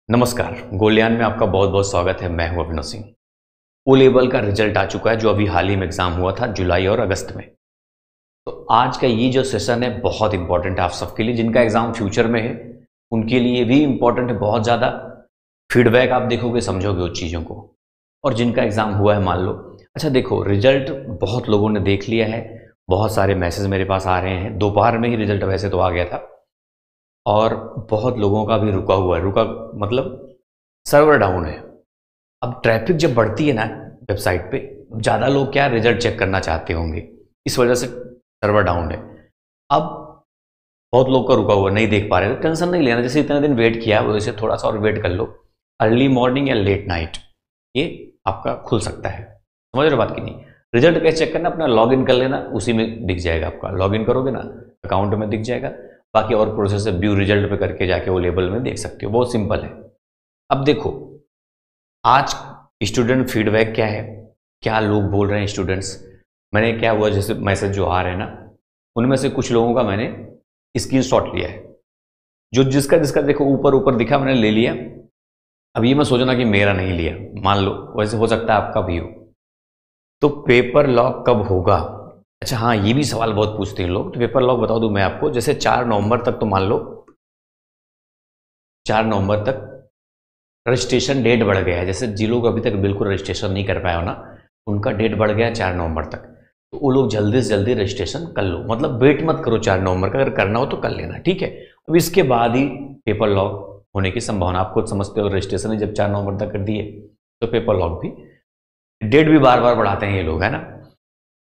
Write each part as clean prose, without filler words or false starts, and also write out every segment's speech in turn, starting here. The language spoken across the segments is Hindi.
नमस्कार। गोल्डियान में आपका बहुत बहुत स्वागत है। मैं हूं अभिनव सिंह। ओ लेवल का रिजल्ट आ चुका है जो अभी हाल ही में एग्जाम हुआ था जुलाई और अगस्त में। तो आज का ये जो सेशन है बहुत इंपॉर्टेंट है आप सबके लिए। जिनका एग्जाम फ्यूचर में है उनके लिए भी इंपॉर्टेंट है बहुत ज़्यादा। फीडबैक आप देखोगे समझोगे उस चीज़ों को। और जिनका एग्जाम हुआ है मान लो, अच्छा देखो रिजल्ट बहुत लोगों ने देख लिया है। बहुत सारे मैसेज मेरे पास आ रहे हैं। दोपहर में ही रिजल्ट वैसे तो आ गया था और बहुत लोगों का भी रुका हुआ है। रुका मतलब सर्वर डाउन है। अब ट्रैफिक जब बढ़ती है ना वेबसाइट पे, ज़्यादा लोग क्या रिजल्ट चेक करना चाहते होंगे, इस वजह से सर्वर डाउन है। अब बहुत लोग का रुका हुआ नहीं देख पा रहे तो टेंशन नहीं लेना। जैसे इतने दिन वेट किया वैसे थोड़ा सा और वेट कर लो। अर्ली मॉर्निंग या लेट नाइट ये आपका खुल सकता है। समझ रहे हो बात की नहीं। रिजल्ट कैसे चेक करना, अपना लॉग इन कर लेना, उसी में दिख जाएगा। आपका लॉग इन करोगे ना अकाउंट में दिख जाएगा। बाकी और प्रोसेस है व्यू रिजल्ट पे करके जाके वो लेवल में देख सकते हो। बहुत सिंपल है। अब देखो आज स्टूडेंट फीडबैक क्या है, क्या लोग बोल रहे हैं स्टूडेंट्स। मैंने क्या हुआ, जैसे मैसेज जो आ रहे हैं ना उनमें से कुछ लोगों का मैंने स्क्रीनशॉट लिया है। जो जिसका जिसका देखो ऊपर ऊपर दिखा मैंने ले लिया। अब ये मैं सोचना कि मेरा नहीं लिया, मान लो वैसे हो सकता है आपका भी हो। तो पेपर लॉक कब होगा? अच्छा हाँ, ये भी सवाल बहुत पूछते हैं लोग। तो पेपर लॉक बता दूं मैं आपको, जैसे 4 नवंबर तक, तो मान लो 4 नवंबर तक रजिस्ट्रेशन डेट बढ़ गया है। जैसे जिन लोग अभी तक बिल्कुल रजिस्ट्रेशन नहीं कर पाए हो ना, उनका डेट बढ़ गया है 4 नवंबर तक। तो वो लोग जल्दी से जल्दी रजिस्ट्रेशन कर लो। मतलब वेट मत करो 4 नवंबर का, अगर करना हो तो कर लेना, ठीक है। अब इसके बाद ही पेपर लॉक होने की संभावना। आप खुद समझते हो रजिस्ट्रेशन ही जब 4 नवंबर तक कर दिए तो पेपर लॉक भी, डेट भी बार बार बढ़ाते हैं ये लोग, है ना।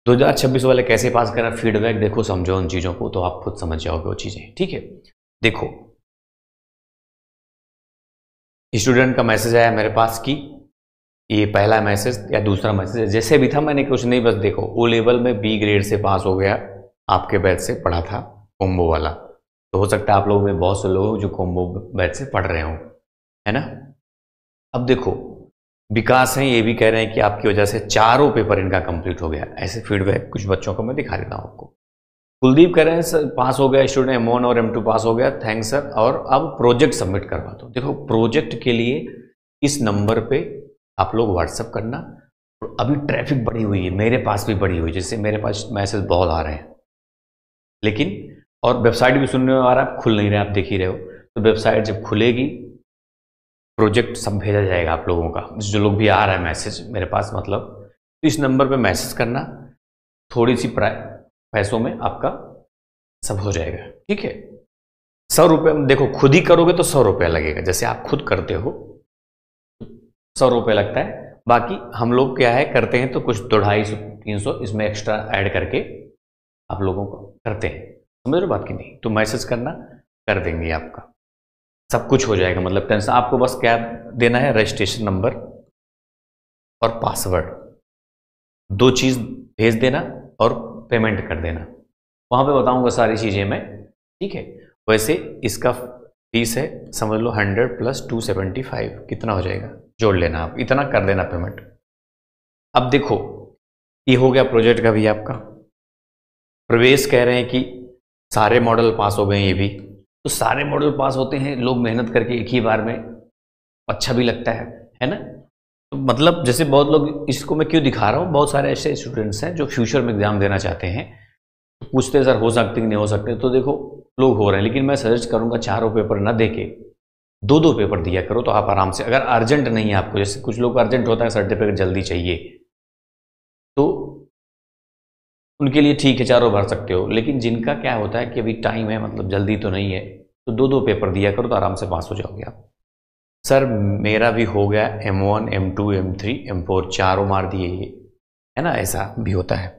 2026 वाले कैसे पास करा, फीडबैक देखो समझो उन चीज़ों को तो आप खुद समझ जाओगे वो चीज़ें, ठीक है। देखो स्टूडेंट का मैसेज आया मेरे पास कि ये पहला मैसेज या दूसरा मैसेज जैसे भी था, मैंने कुछ नहीं, बस देखो ओ लेवल में बी ग्रेड से पास हो गया, आपके बैच से पढ़ा था कॉम्बो वाला। तो हो सकता है आप लोग में बहुत से लोग जो कॉम्बो बैच से पढ़ रहे हो, है ना। अब देखो विकास हैं, ये भी कह रहे हैं कि आपकी वजह से चारों पेपर इनका कंप्लीट हो गया। ऐसे फीडबैक कुछ बच्चों को मैं दिखा देता हूँ आपको। कुलदीप कह रहे हैं सर पास हो गया स्टूडेंट, M1 और M2 पास हो गया, थैंक्स सर। और अब प्रोजेक्ट सबमिट करवा दो। देखो प्रोजेक्ट के लिए इस नंबर पे आप लोग व्हाट्सअप करना। और अभी ट्रैफिक बढ़ी हुई है, मेरे पास भी बढ़ी हुई है, जैसे मेरे पास मैसेज बहुत आ रहे हैं। लेकिन और वेबसाइट भी सुनने में आ रहा है, खुल नहीं रहा, आप देख ही रहे हो। तो वेबसाइट जब खुलेगी प्रोजेक्ट सब भेजा जाएगा आप लोगों का। जो लोग भी आ रहा है मैसेज मेरे पास, मतलब तो इस नंबर पे मैसेज करना। थोड़ी सी पैसों में आपका सब हो जाएगा, ठीक है। 100 रुपये देखो खुद ही करोगे तो 100 रुपया लगेगा, जैसे आप खुद करते हो 100 रुपये लगता है। बाकी हम लोग क्या है करते हैं तो कुछ 250-300 इसमें एक्स्ट्रा ऐड करके आप लोगों को करते हैं। समझ रहे हो बात की नहीं। तो मैसेज करना, कर देंगे आपका सब कुछ हो जाएगा। मतलब टेंशन, आपको बस क्या देना है, रजिस्ट्रेशन नंबर और पासवर्ड, 2 चीज़ भेज देना और पेमेंट कर देना। वहाँ पे बताऊंगा सारी चीज़ें मैं, ठीक है। वैसे इसका फीस है समझ लो 100 + 275 कितना हो जाएगा, जोड़ लेना आप, इतना कर देना पेमेंट। अब देखो ये हो गया प्रोजेक्ट का भी आपका। प्रवेश कह रहे हैं कि सारे मॉडल पास हो गए। ये भी तो सारे मॉडल पास होते हैं लोग मेहनत करके एक ही बार में, अच्छा भी लगता है ना। तो मतलब जैसे बहुत लोग, इसको मैं क्यों दिखा रहा हूँ, बहुत सारे ऐसे स्टूडेंट्स हैं जो फ्यूचर में एग्जाम देना चाहते हैं तो पूछते हैं सर हो सकते कि नहीं हो सकते। तो देखो लोग हो रहे हैं, लेकिन मैं सजेस्ट करूंगा चारों पेपर ना देके 2-2 पेपर दिया करो तो आप आराम से, अगर अर्जेंट नहीं है आपको, जैसे कुछ लोग अर्जेंट होता है सर्टिफिकेट जल्दी चाहिए तो उनके लिए ठीक है चारों भर सकते हो। लेकिन जिनका क्या होता है कि अभी टाइम है, मतलब जल्दी तो नहीं है, तो 2-2 पेपर दिया करो तो आराम से पास हो जाओगे आप। सर मेरा भी हो गया M1 M2 M3 M4 चारों मार दिए ये, है ना, ऐसा भी होता है।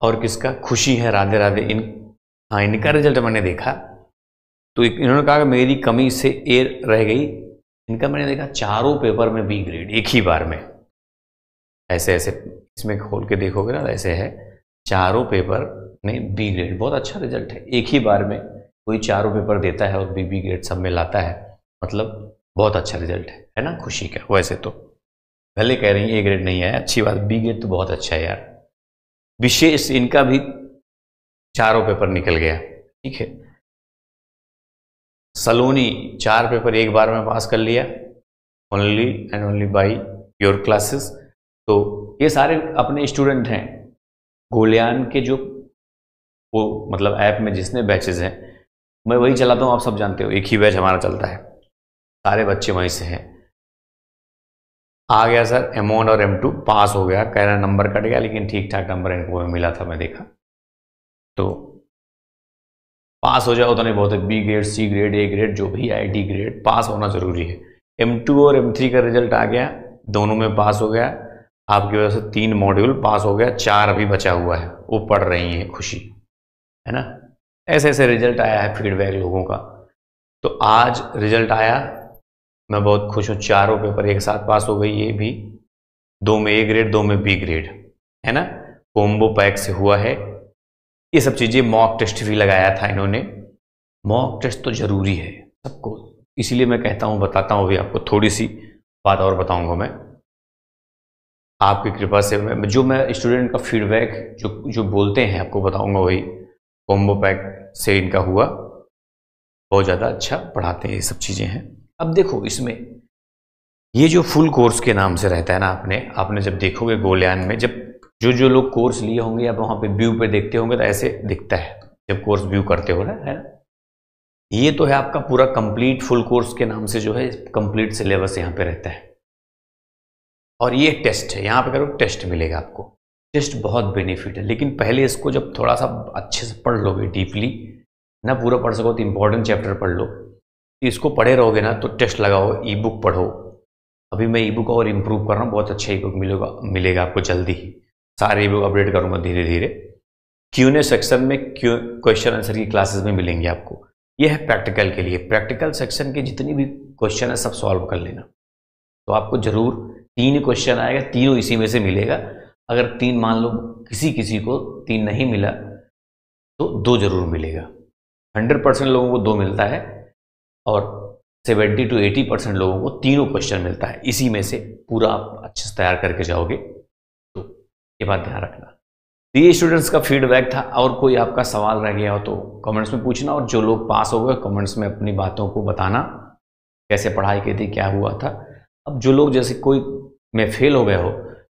और किसका खुशी है, राधे राधे। हाँ इनका रिजल्ट मैंने देखा तो इन्होंने कहा कि मेरी कमी से ए रह गई। इनका मैंने देखा चारों पेपर में बी ग्रेड एक ही बार में। ऐसे ऐसे इसमें खोल के देखोगे ना, ऐसे है चारों पेपर में बी ग्रेड। बहुत अच्छा रिजल्ट है, एक ही बार में कोई चारों पेपर देता है और बी ग्रेड सब में लाता है, मतलब बहुत अच्छा रिजल्ट है ना, खुशी का। वैसे तो भले कह रही है ए ग्रेड नहीं आया, अच्छी बात, बी ग्रेड तो बहुत अच्छा है यार। विशेष इनका भी चारों पेपर निकल गया, ठीक है। सलोनी 4 पेपर एक बार में पास कर लिया, only and only by your classes. तो ये सारे अपने स्टूडेंट हैं गोलियान के, जो वो मतलब ऐप में जितने बैचेज हैं मैं वही चलाता हूँ, आप सब जानते हो, एक ही बैच हमारा चलता है, सारे बच्चे वहीं से हैं। आ गया सर M1 और M2 पास हो गया, कह रहा नंबर कट गया, लेकिन ठीक ठाक नंबर इनको मिला था, मैं देखा तो पास हो जाओ तो नहीं बहुत है, B grade, C grade, A grade, जो भी है D ग्रेड, पास होना जरूरी है। M2 और M3 का रिजल्ट आ गया, दोनों में पास हो गया, आपकी वजह से 3 मॉड्यूल पास हो गया, 4 अभी बचा हुआ है, वो पढ़ रही हैं, खुशी है ना। ऐसे ऐसे रिजल्ट आया है फीडबैक लोगों का। तो आज रिजल्ट आया, मैं बहुत खुश हूँ, चारों पेपर एक साथ पास हो गई, ये भी 2 में A ग्रेड, 2 में B ग्रेड, है ना, कॉम्बो पैक से हुआ है। ये सब चीज़ें, मॉक टेस्ट भी लगाया था इन्होंने, मॉक टेस्ट तो जरूरी है सबको, इसीलिए मैं कहता हूँ, बताता हूँ अभी आपको थोड़ी सी बात और बताऊंगा मैं आपकी कृपा से। मैं स्टूडेंट का फीडबैक जो बोलते हैं आपको बताऊंगा, वही कॉम्बो पैक से इनका हुआ, बहुत ज़्यादा अच्छा पढ़ाते हैं, ये सब चीज़ें हैं। अब देखो इसमें ये जो फुल कोर्स के नाम से रहता है ना, आपने जब देखोगे गोलियान में, जब जो लोग कोर्स लिए होंगे या वहाँ पे व्यू पे देखते होंगे तो ऐसे दिखता है जब कोर्स व्यू करते हो ना, है ना। ये तो है आपका पूरा कंप्लीट फुल कोर्स के नाम से जो है कंप्लीट सिलेबस यहाँ पे रहता है, और ये टेस्ट है, यहाँ पे करो टेस्ट मिलेगा आपको। टेस्ट बहुत बेनिफिट है, लेकिन पहले इसको जब थोड़ा सा अच्छे से पढ़ लोगे डीपली ना, पूरा पढ़ सको तो इंपॉर्टेंट चैप्टर पढ़ लो, इसको पढ़े रहोगे ना तो टेस्ट लगाओ, ई बुक पढ़ो। अभी मैं ई बुक और इम्प्रूव कर रहा हूँ, बहुत अच्छा ई बुक मिलेगा आपको जल्दी ही, सारे ई बुक अपडेट करूँगा धीरे धीरे। Q&A सेक्शन में क्वेश्चन आंसर की क्लासेस में मिलेंगे आपको। ये है प्रैक्टिकल के लिए, प्रैक्टिकल सेक्शन के जितनी भी क्वेश्चन है सब सॉल्व कर लेना। तो आपको जरूर 3 क्वेश्चन आएगा, तीनों इसी में से मिलेगा। अगर 3 मान लो किसी को 3 नहीं मिला तो 2 जरूर मिलेगा। 100% लोगों को 2 मिलता है, और 70 to 80% लोगों को तीनों क्वेश्चन मिलता है, इसी में से पूरा आप अच्छे से तैयार करके जाओगे। तो ये बात ध्यान रखना। तो ये स्टूडेंट्स का फीडबैक था, और कोई आपका सवाल रह गया हो तो कमेंट्स में पूछना, और जो लोग पास हो गए कमेंट्स में अपनी बातों को बताना, कैसे पढ़ाई की थी, क्या हुआ था। अब जो लोग जैसे कोई में फेल हो गए हो,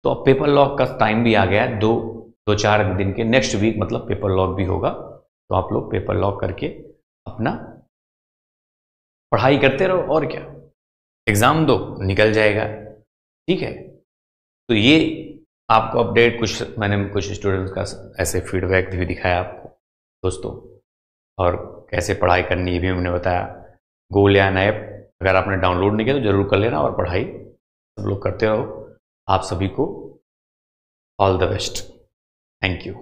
तो अब पेपर लॉक का टाइम भी आ गया है, 2-4 दिन के, नेक्स्ट वीक मतलब पेपर लॉक भी होगा। तो आप लोग पेपर लॉक करके अपना पढ़ाई करते रहो, और क्या, एग्जाम दो, निकल जाएगा, ठीक है। तो ये आपको अपडेट, मैंने कुछ स्टूडेंट्स का ऐसे फीडबैक भी दिखाया आपको दोस्तों, और कैसे पढ़ाई करनी है भी मैंने बताया। गोलियान ऐप अगर आपने डाउनलोड नहीं किया तो जरूर कर लेना, और पढ़ाई सब लोग करते रहो। आप सभी को all the best, thank you.